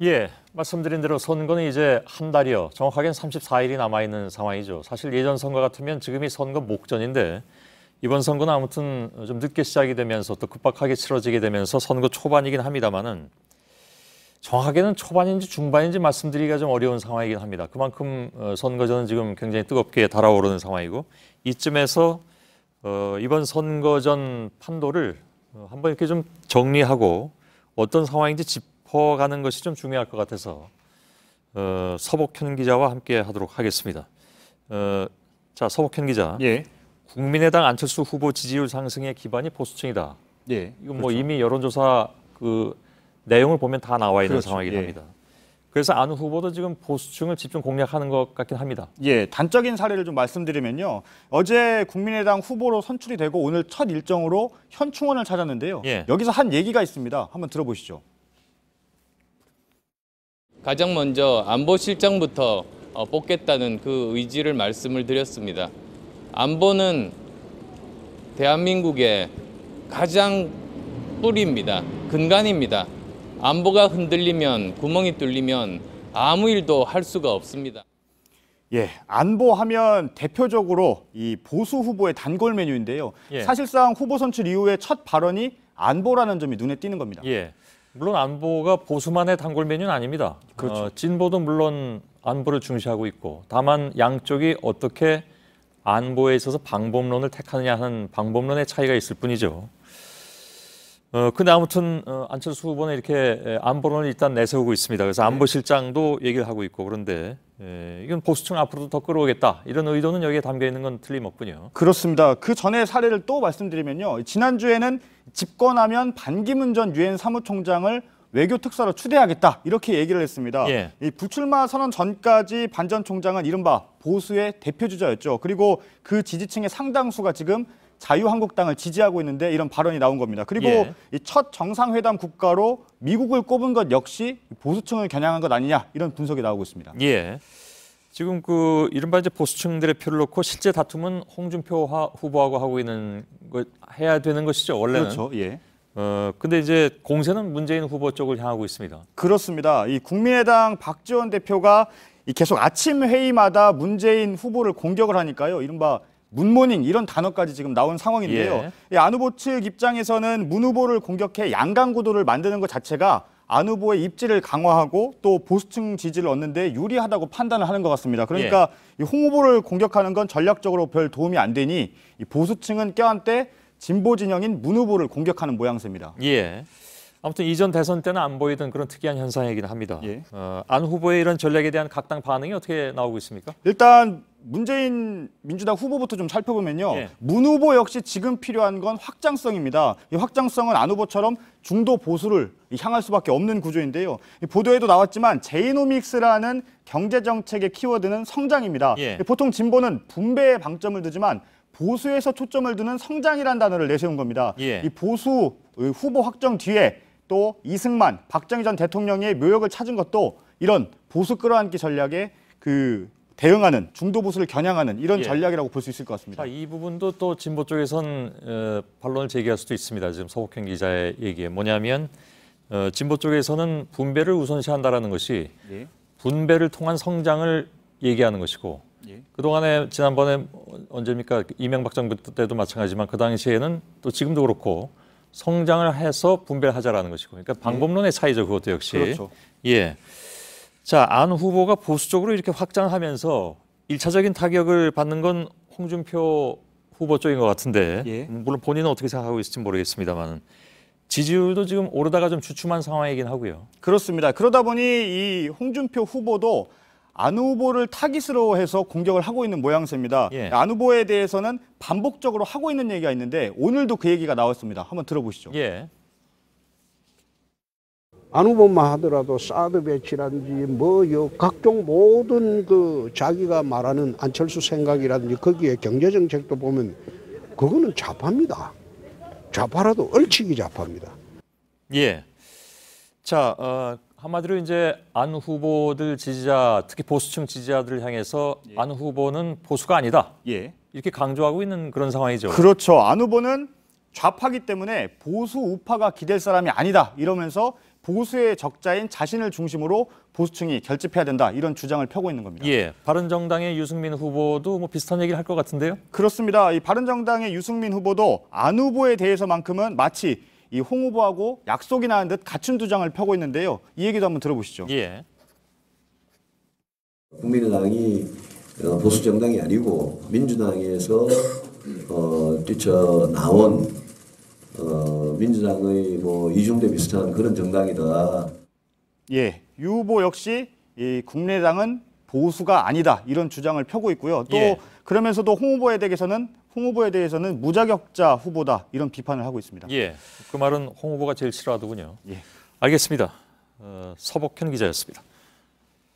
예, 말씀드린 대로 선거는 이제 한 달여, 정확하게는 34일이 남아있는 상황이죠. 사실 예전 선거 같으면 지금이 선거 목전인데 이번 선거는 아무튼 좀 늦게 시작이 되면서 또 급박하게 치러지게 되면서 선거 초반이긴 합니다만은 정확하게는 초반인지 중반인지 말씀드리기가 좀 어려운 상황이긴 합니다. 그만큼 선거전은 지금 굉장히 뜨겁게 달아오르는 상황이고 이쯤에서 이번 선거전 판도를 한번 이렇게 좀 정리하고 어떤 상황인지 짚어가는 것이 좀 중요할 것 같아서 서복현 기자와 함께 하도록 하겠습니다. 자, 서복현 기자. 예. 국민의당 안철수 후보 지지율 상승의 기반이 보수층이다. 예. 이건 그렇죠. 뭐 이미 여론조사 그 내용을 보면 다 나와 있는 그렇죠. 상황이긴 예. 합니다. 그래서 안 후보도 지금 보수층을 집중 공략하는 것 같긴 합니다. 예, 단적인 사례를 좀 말씀드리면요. 어제 국민의당 후보로 선출이 되고 오늘 첫 일정으로 현충원을 찾았는데요. 예. 여기서 한 얘기가 있습니다. 한번 들어보시죠. 가장 먼저 안보실장부터 뽑겠다는 그 의지를 말씀을 드렸습니다. 안보는 대한민국의 가장 뿌리입니다. 근간입니다. 안보가 흔들리면, 구멍이 뚫리면 아무 일도 할 수가 없습니다. 예, 안보하면 대표적으로 이 보수 후보의 단골 메뉴인데요. 예. 사실상 후보 선출 이후에 첫 발언이 안보라는 점이 눈에 띄는 겁니다. 예, 물론 안보가 보수만의 단골 메뉴는 아닙니다. 그렇죠. 진보도 물론 안보를 중시하고 있고 다만 양쪽이 어떻게 안보에 있어서 방법론을 택하느냐 하는 방법론의 차이가 있을 뿐이죠. 근데 아무튼 안철수 후보는 이렇게 안보론을 일단 내세우고 있습니다. 그래서 안보실장도 얘기를 하고 있고 그런데 이건 보수층 앞으로도 더 끌어오겠다 이런 의도는 여기에 담겨 있는 건 틀림없군요. 그렇습니다. 그 전에 사례를 또 말씀드리면요. 지난주에는 집권하면 반기문 전 유엔 사무총장을 외교 특사로 추대하겠다 이렇게 얘기를 했습니다. 예. 이 불출마 선언 전까지 반 전 총장은 이른바 보수의 대표 주자였죠. 그리고 그 지지층의 상당수가 지금 자유한국당을 지지하고 있는데 이런 발언이 나온 겁니다. 그리고 예. 이 첫 정상회담 국가로 미국을 꼽은 것 역시 보수층을 겨냥한 것 아니냐 이런 분석이 나오고 있습니다. 예. 지금 그 이른바 이제 보수층들의 표를 놓고 실제 다툼은 홍준표 후보하고 하고 있는 거 해야 되는 것이죠 원래는. 그렇죠. 예. 근데 이제 공세는 문재인 후보 쪽을 향하고 있습니다. 그렇습니다. 이 국민의당 박지원 대표가 계속 아침 회의마다 문재인 후보를 공격을 하니까요. 이른바 문모닝 이런 단어까지 지금 나온 상황인데요. 이 안 후보 측 입장에서는 문 후보를 공격해 양강 구도를 만드는 것 자체가 안 후보의 입지를 강화하고 또 보수층 지지를 얻는 데 유리하다고 판단을 하는 것 같습니다. 그러니까 이 홍 후보를 공격하는 건 전략적으로 별 도움이 안 되니 이 보수층은 껴안되 진보 진영인 문 후보를 공격하는 모양새입니다. 예. 아무튼 이전 대선 때는 안 보이던 그런 특이한 현상이긴 합니다. 예. 안 후보의 이런 전략에 대한 각 당 반응이 어떻게 나오고 있습니까? 일단 문재인 민주당 후보부터 좀 살펴보면요. 예. 문 후보 역시 지금 필요한 건 확장성입니다. 이 확장성은 안 후보처럼 중도 보수를 향할 수밖에 없는 구조인데요. 이 보도에도 나왔지만 제이노믹스라는 경제정책의 키워드는 성장입니다. 예. 보통 진보는 분배에 방점을 두지만 보수에서 초점을 두는 성장이라는 단어를 내세운 겁니다. 예. 이 보수 후보 확정 뒤에 또 이승만, 박정희 전 대통령의 묘역을 찾은 것도 이런 보수 끌어안기 전략에 대응하는 중도 보수를 겨냥하는 이런 예. 전략이라고 볼 수 있을 것 같습니다. 자, 이 부분도 또 진보 쪽에선 반론을 제기할 수도 있습니다. 지금 서복현 기자의 얘기에 뭐냐면 진보 쪽에서는 분배를 우선시한다라는 것이 예. 분배를 통한 성장을 얘기하는 것이고 예. 그동안에 지난번에 언제입니까? 이명박 정부 때도 마찬가지지만 그 당시에는 또 지금도 그렇고 성장을 해서 분배를 하자라는 것이고 그러니까 방법론의 차이죠. 그것도 역시. 그렇죠. 예. 자, 안 후보가 보수 쪽으로 이렇게 확장을 하면서 1차적인 타격을 받는 건 홍준표 후보 쪽인 것 같은데 예. 물론 본인은 어떻게 생각하고 있을지 모르겠습니다만 지지율도 지금 오르다가 좀 주춤한 상황이긴 하고요. 그렇습니다. 그러다 보니 이 홍준표 후보도 안 후보를 타깃으로 해서 공격을 하고 있는 모양새입니다. 예. 안 후보에 대해서는 반복적으로 하고 있는 얘기가 있는데 오늘도 그 얘기가 나왔습니다. 한번 들어보시죠. 예. 안 후보만 하더라도 사드 배치라든지 각종 모든 자기가 말하는 안철수 생각이라든지 거기에 경제 정책도 보면 그거는 좌파입니다. 좌파라도 얼치기 좌파입니다. 예. 자, 한마디로 이제 안 후보들 지지자, 특히 보수층 지지자들을 향해서 안 후보는 보수가 아니다. 예. 이렇게 강조하고 있는 그런 상황이죠. 그렇죠. 안 후보는 좌파기 때문에 보수 우파가 기댈 사람이 아니다. 이러면서 보수의 적자인 자신을 중심으로 보수층이 결집해야 된다 이런 주장을 펴고 있는 겁니다. 예, 바른정당의 유승민 후보도 뭐 비슷한 얘기를 할 것 같은데요. 그렇습니다. 이 바른정당의 유승민 후보도 안 후보에 대해서만큼은 마치 이 홍 후보하고 약속이 나는 듯 갖춘 주장을 펴고 있는데요. 이 얘기도 한번 들어보시죠. 예. 국민의당이 보수 정당이 아니고 민주당에서 뛰쳐나온 민주당의 뭐 이중대 비슷한 그런 정당이다. 예, 유 후보 역시 이 국민의당은 보수가 아니다 이런 주장을 펴고 있고요. 또 예. 그러면서도 홍 후보에 대해서는 무자격자 후보다 이런 비판을 하고 있습니다. 예, 그 말은 홍 후보가 제일 싫어하더군요. 예. 알겠습니다. 서복현 기자였습니다.